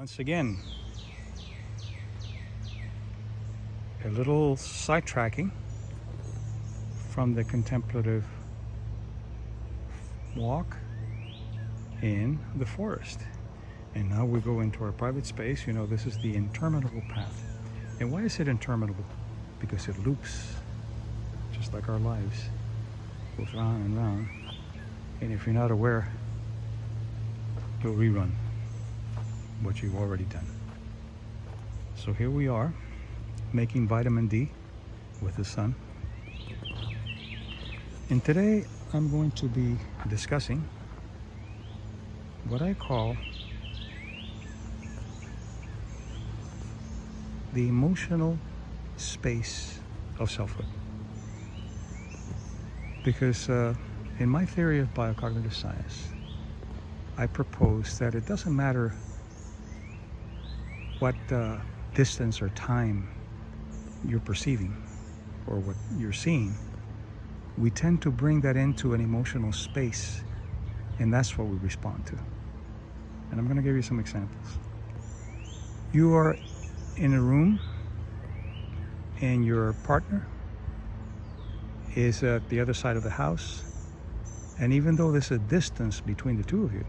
Once again, a little sidetracking from the contemplative walk in the forest. And now we go into our private space. You know, this is the interminable path. And why is it interminable? Because it loops, just like our lives. It goes round and round. And if you're not aware, you'll rerun what you've already done. So here we are, making vitamin D with the sun. And today I'm going to be discussing what I call the emotional space of selfhood. Because in my theory of biocognitive science, I propose that it doesn't matter what distance or time you're perceiving or what you're seeing. We tend to bring that into an emotional space, and that's what we respond to. And I'm going to give you some examples. You are in a room and your partner is at the other side of the house, and even though there's a distance between the two of you,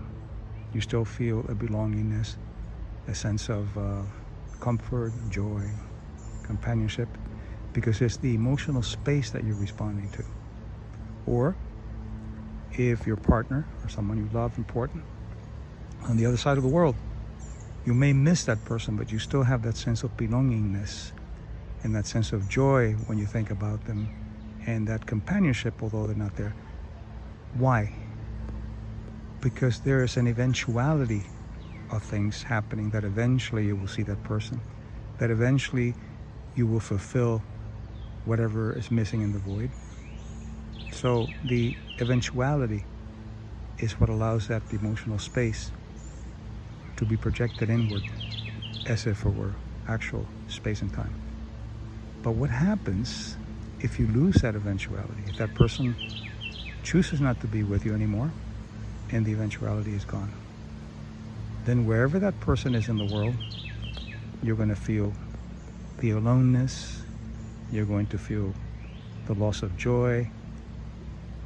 you still feel a belongingness, a sense of comfort, joy, companionship, because it's the emotional space that you're responding to. Or if your partner or someone you love important on the other side of the world, you may miss that person, but you still have that sense of belongingness and that sense of joy when you think about them, and that companionship, although they're not there. Why? Because there is an eventuality of things happening, that eventually you will see that person, that eventually you will fulfill whatever is missing in the void. So the eventuality is what allows that emotional space to be projected inward as if it were actual space and time. But what happens if you lose that eventuality? If that person chooses not to be with you anymore and the eventuality is gone, then wherever that person is in the world, you're going to feel the aloneness, you're going to feel the loss of joy,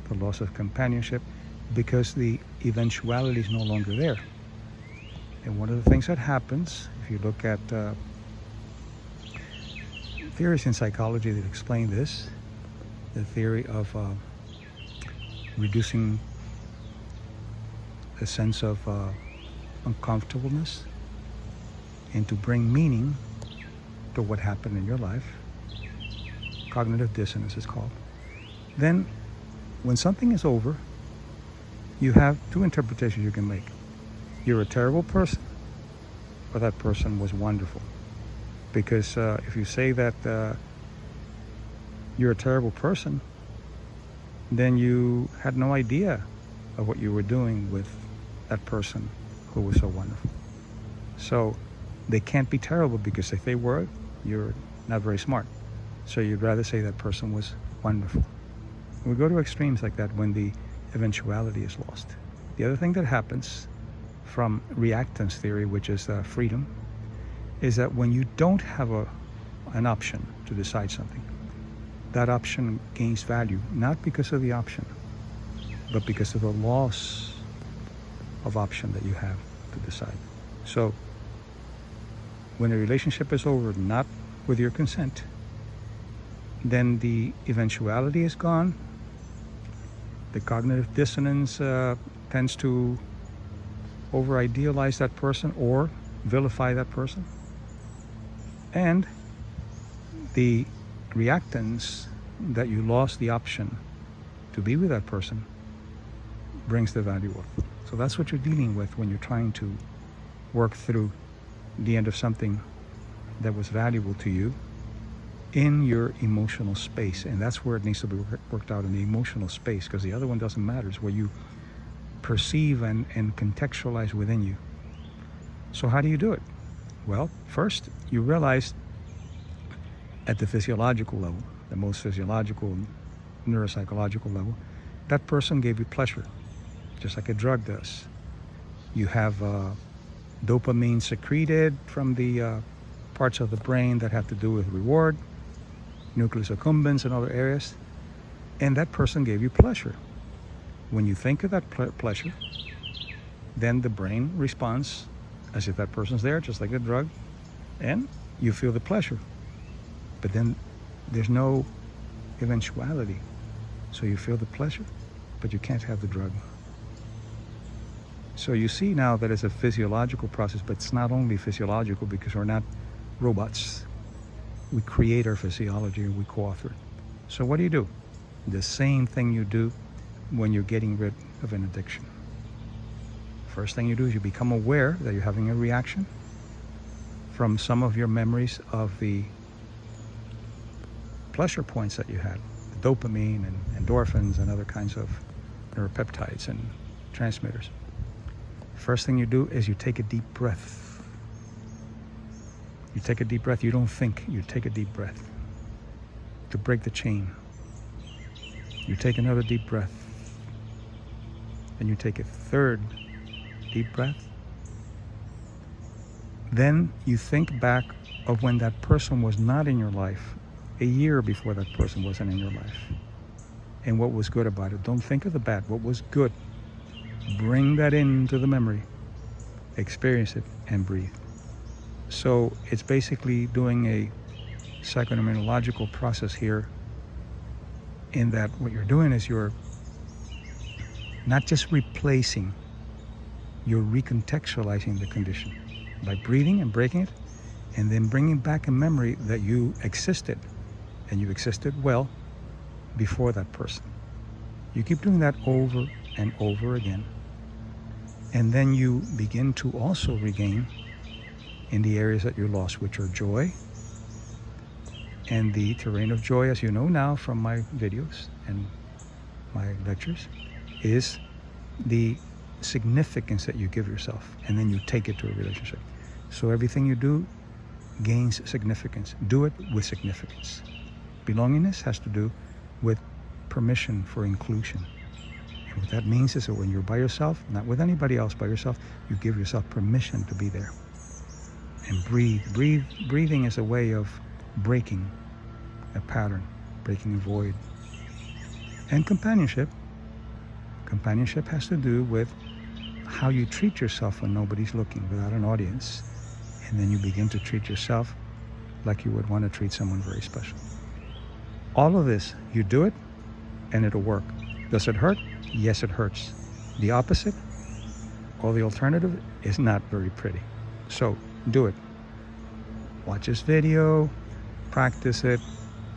the loss of companionship, because the eventuality is no longer there. And one of the things that happens, if you look at theories in psychology that explain this, the theory of reducing a sense of uncomfortableness and to bring meaning to what happened in your life, cognitive dissonance is called. Then when something is over, you have two interpretations you can make. You're a terrible person, or that person was wonderful. Because if you say that you're a terrible person, then you had no idea of what you were doing with that person who was so wonderful. So they can't be terrible, because if they were, you're not very smart. So you'd rather say that person was wonderful. We go to extremes like that when the eventuality is lost. The other thing that happens from reactance theory, which is freedom, is that when you don't have an option to decide something, that option gains value, not because of the option, but because of the loss of option that you have to decide. So when a relationship is over, not with your consent, then the eventuality is gone. The cognitive dissonance tends to over-idealize that person or vilify that person. And the reactance that you lost the option to be with that person brings the value up. So that's what you're dealing with when you're trying to work through the end of something that was valuable to you in your emotional space. And that's where it needs to be worked out, in the emotional space, because the other one doesn't matter. It's where you perceive and contextualize within you. So how do you do it? Well, first you realize at the physiological level, the most physiological neuropsychological level, that person gave you pleasure, just like a drug does. You have dopamine secreted from the parts of the brain that have to do with reward, nucleus accumbens and other areas, and that person gave you pleasure. When you think of that pleasure, then the brain responds as if that person's there, just like a drug, and you feel the pleasure. But then there's no eventuality. So you feel the pleasure, but you can't have the drug. So you see now that it's a physiological process, but it's not only physiological because we're not robots. We create our physiology and we co-author it. So what do? The same thing you do when you're getting rid of an addiction. First thing you do is you become aware that you're having a reaction from some of your memories of the pleasure points that you had, the dopamine and endorphins and other kinds of neuropeptides and transmitters. First thing you do is you take a deep breath. You take a deep breath. You don't think. You take a deep breath to break the chain. You take another deep breath. And you take a third deep breath. Then you think back of when that person was not in your life, a year before that person wasn't in your life, and what was good about it. Don't think of the bad. What was good? Bring that into the memory, experience it, and breathe. So it's basically doing a psychoneurological process here, in that what you're doing is you're not just replacing, you're recontextualizing the condition by breathing and breaking it, and then bringing back a memory that you existed, and you existed well before that person. You keep doing that over and over again. And then you begin to also regain in the areas that you lost, which are joy. And the terrain of joy, as you know now from my videos and my lectures, is the significance that you give yourself, and then you take it to a relationship. So everything you do gains significance. Do it with significance. Belongingness has to do with permission for inclusion. And what that means is that when you're by yourself, not with anybody else, by yourself, you give yourself permission to be there. And breathe. Breathing is a way of breaking a pattern, breaking a void. And companionship has to do with how you treat yourself when nobody's looking, without an audience. And then you begin to treat yourself like you would want to treat someone very special. All of this, you do it, and it'll work. Does it hurt? Yes, it hurts. The opposite, or the alternative, is not very pretty. So do it. Watch this video, practice it,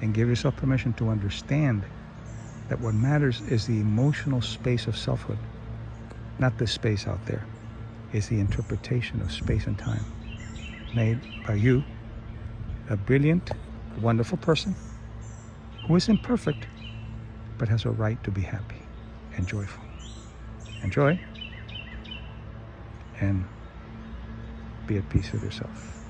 and give yourself permission to understand that what matters is the emotional space of selfhood, not the space out there. It's the interpretation of space and time made by you, a brilliant, wonderful person who is imperfect, but has a right to be happy and joyful. Enjoy, and be at peace with yourself.